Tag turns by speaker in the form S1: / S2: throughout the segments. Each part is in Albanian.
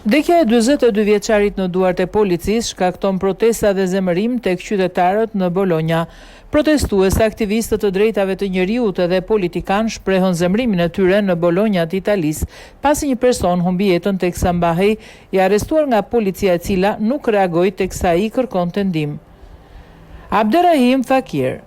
S1: Vdekja e 42 vjeçarit në duart e policisë shkakton protesta dhe zemërim tek qytetarët në Bologna. Protestues, aktivistët të drejtave të njerëzit dhe politikanë shprehën zemërimin e tyre në Bologna të Italisë, pasi një person humbi jetën teksa mbahej i arrestuar nga policia e cila nuk reagoi teksa ai kërkonte ndihmë. Abderrahim Fakir,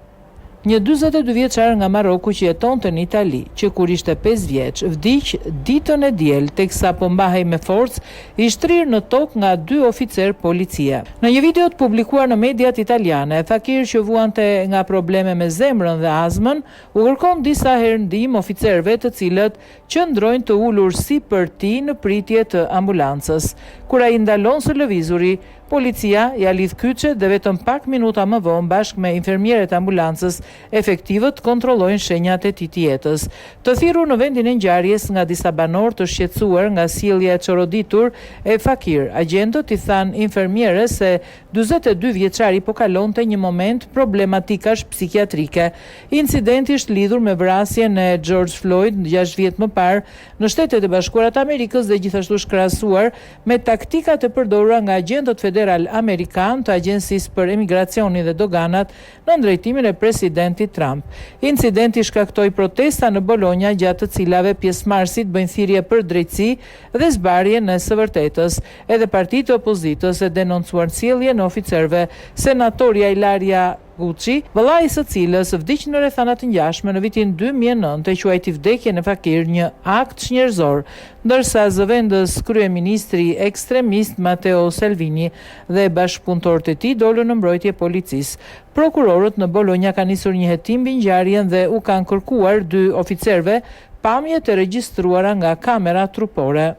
S1: një 42 vjeçar nga Maroku që jetonte në Itali, që kur ishte 5 vjeç, vdiq ditën e diel teksa po mbahej me forcë i shtrirë në tokë nga 2 oficer policie. Në një video të publikuar në mediat italiane, Fakir që vuante nga probleme me zemrën dhe azmën, u kërkon disa herë ndihmë oficerëve të cilët qëndrojnë të ulur sipër tij në pritje të ambulancës. Kur ai ndalon së lëvizuri, policia ja lidh kyçet dhe vetëm pak minuta më vonë bashkë me infermierët e ambulancës efektivët kontrollojnë shenjat e tij të jetës. Të thirrur në vendin e ngjarjes nga disa banorë të shqetësuar nga sjellja e çoroditur e Fakir, agjentët i thanë infermierës se 42 vjeçari po kalonte një moment problematikash psikiatrike. Incidenti është lidhur me vrasjen e George Floyd 6 vjet më parë në Shtetet e Bashkuara të Amerikës dhe gjithashtu është krahasuar me taktikat e përdorura nga agjentët federal amerikan të Agjencisë për Emigracionin dhe Doganat në drejtimin e presidentit Trump. Incidenti shkaktoi protesta në Bologna gjatë të cilave pjesëmarrësit bëjnë thirrje për drejtësi dhe zbarjen e së vërtetës. Edhe partitë e opozitës e denoncuan sjelljen e oficerëve. Senatorja Ilaria Gucci, vëllai së cilës vdiq në rrethana të ngjashme në vitin 2009, e quajti vdekjen e Fakir një akt njerëzor, ndërsa zëvendës kryeministri ekstremist Matteo Salvini dhe bashkëpunëtorët e tij dolën në mbrojtje policisë. Prokurorët në Bologna kanë nisur një hetim mbi ngjarjen dhe u kanë kërkuar 2 oficerëve pamje të regjistruara nga kamera trupore.